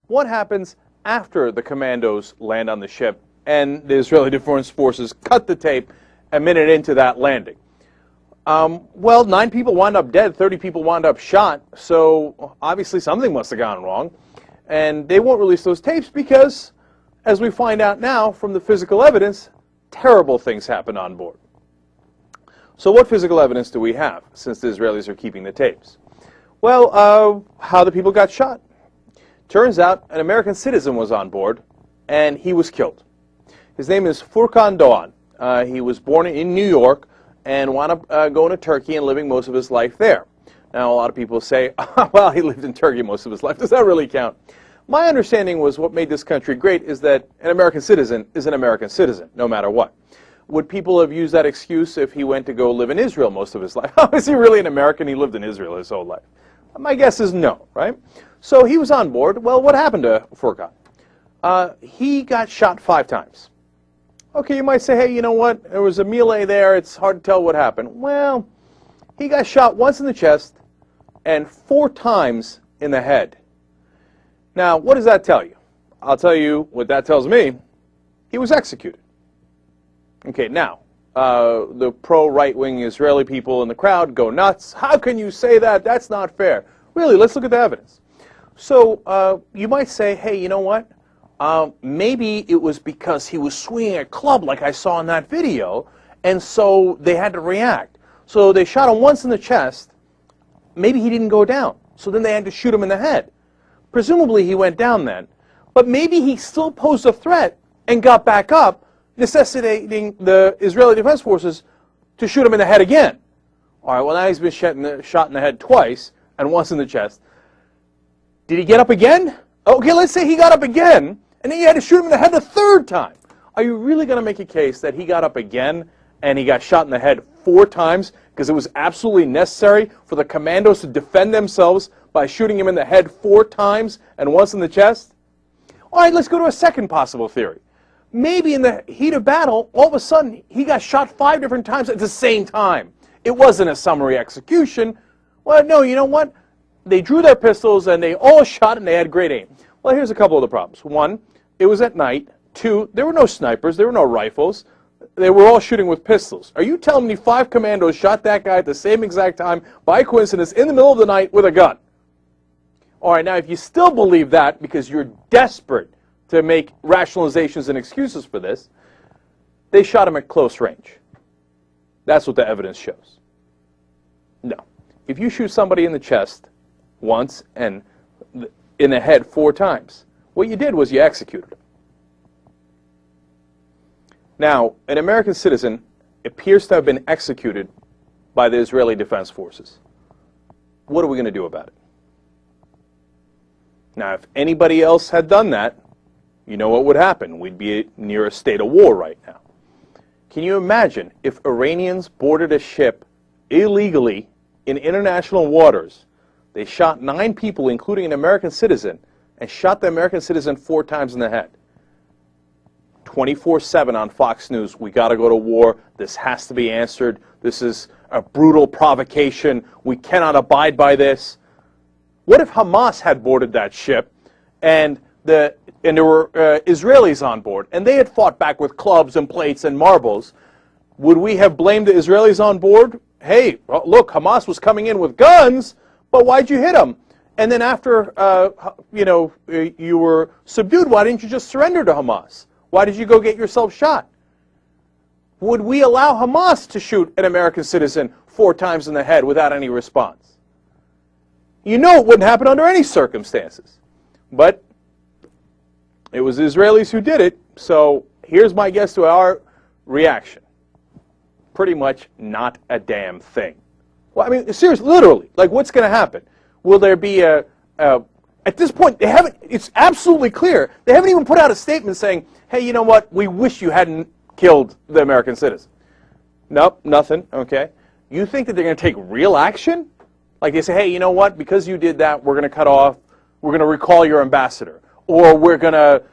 What happens after the commandos land on the ship and the Israeli Defense Forces cut the tape a minute into that landing? Well, 9 people wound up dead, 30 people wound up shot, so obviously something must have gone wrong. And they won't release those tapes because, as we find out now from the physical evidence, terrible things happened on board. So what physical evidence do we have, since the Israelis are keeping the tapes? Well, how the people got shot. Turns out an American citizen was on board, and he was killed. His name is Furkan Doğan. He was born in New York and wound up going to Turkey and living most of his life there. Now, a lot of people say, well, he lived in Turkey most of his life. Does that really count? My understanding was what made this country great is that an American citizen is an American citizen, no matter what. Would people have used that excuse if he went to go live in Israel most of his life? Is he really an American? He lived in Israel his whole life. My guess is no, right? So he was on board. Well, what happened to Furkan? He got shot 5 times. Okay, you might say, hey, you know what? There was a melee there. It's hard to tell what happened. Well, he got shot once in the chest and 4 times in the head. Now, what does that tell you? I'll tell you what that tells me. He was executed. Okay, now, the pro-right-wing Israeli people in the crowd go nuts. How can you say that? That's not fair. Really, let's look at the evidence. So you might say, hey, you know what? Maybe it was because he was swinging a club like I saw in that video, and so they had to react. So they shot him once in the chest. Maybe he didn't go down. So then they had to shoot him in the head. Presumably he went down then. But maybe he still posed a threat and got back up, necessitating the Israeli Defense Forces to shoot him in the head again. All right, well, now he's been shot in the head twice and once in the chest. Did he get up again? Okay, let's say he got up again, and then you had to shoot him in the head the 3rd time. Are you really going to make a case that he got up again and he got shot in the head 4 times because it was absolutely necessary for the commandos to defend themselves by shooting him in the head 4 times and once in the chest? All right, let's go to a second possible theory. Maybe in the heat of battle, all of a sudden, he got shot 5 different times at the same time. It wasn't a summary execution. Well, no, you know what? They drew their pistols and they all shot and they had great aim. Well, here's a couple of the problems. 1, it was at night. 2, there were no snipers, there were no rifles. They were all shooting with pistols. Are you telling me 5 commandos shot that guy at the same exact time, by coincidence, in the middle of the night with a gun? All right, now if you still believe that because you're desperate to make rationalizations and excuses for this, they shot him at close range. That's what the evidence shows. No. If you shoot somebody in the chest once and in the head 4 times, what you did was you executed him. Now, an American citizen appears to have been executed by the Israeli Defense Forces. What are we going to do about it? Now, if anybody else had done that, you know what would happen. We'd be near a state of war right now. Can you imagine if Iranians boarded a ship illegally in international waters? They shot 9 people, including an American citizen, and shot the American citizen 4 times in the head. 24/7 on Fox News, we got to go to war. This has to be answered. This is a brutal provocation. We cannot abide by this. What if Hamas had boarded that ship and there were Israelis on board and they had fought back with clubs and plates and marbles? Would we have blamed the Israelis on board? Hey, look, Hamas was coming in with guns, but why'd you hit them? And then after you were subdued, why didn't you just surrender to Hamas? Why did you go get yourself shot? Would we allow Hamas to shoot an American citizen 4 times in the head without any response? You know it wouldn't happen under any circumstances. But it was the Israelis who did it, so here's my guess to our reaction. Pretty much not a damn thing. Well, I mean, seriously, literally, like what's going to happen? Will there be at this point, it's absolutely clear, they haven't even put out a statement saying, hey, you know what, we wish you hadn't killed the American citizen. Nope, nothing, okay. You think that they're going to take real action? Like they say, hey, you know what, because you did that, we're going to cut off, we're going to recall your ambassador, or we're going to,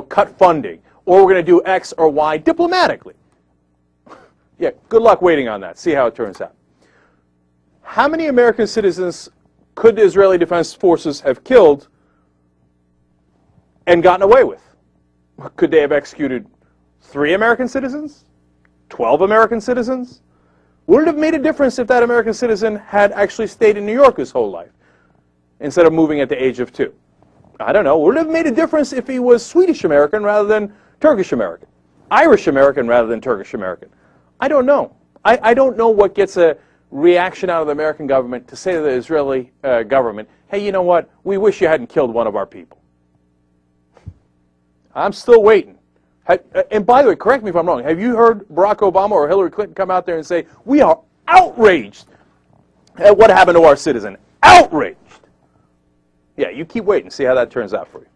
cut funding, or we're going to do X or Y diplomatically. Yeah, good luck waiting on that. See how it turns out. How many American citizens could the Israeli Defense Forces have killed and gotten away with. Could they have executed 3 American citizens? 12 American citizens? Would it have made a difference if that American citizen had actually stayed in New York his whole life instead of moving at the age of 2? I don't know. Would it have made a difference if he was Swedish American rather than Turkish American? Irish American rather than Turkish American? I don't know. I don't know what gets a reaction out of the American government to say to the Israeli government, hey, you know what? We wish you hadn't killed one of our people. I'm still waiting. And by the way, correct me if I'm wrong, have you heard Barack Obama or Hillary Clinton come out there and say, we are outraged at what happened to our citizen? Outraged! Yeah, you keep waiting, see how that turns out for you.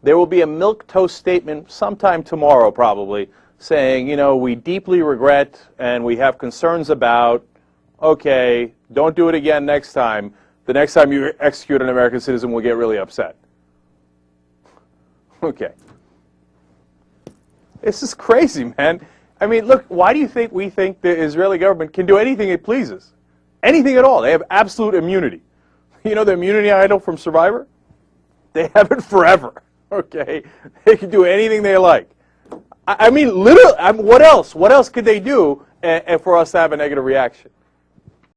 There will be a milquetoast statement sometime tomorrow probably saying, you know, we deeply regret and we have concerns about, okay, don't do it again next time. The next time you execute an American citizen, we'll get really upset. Okay. This is crazy, man. I mean, look, why do you think we think the Israeli government can do anything it pleases? Anything at all. They have absolute immunity. You know the immunity idol from Survivor? They have it forever, okay? They can do anything they like. I mean, literally, what else? What else could they do for us to have a negative reaction?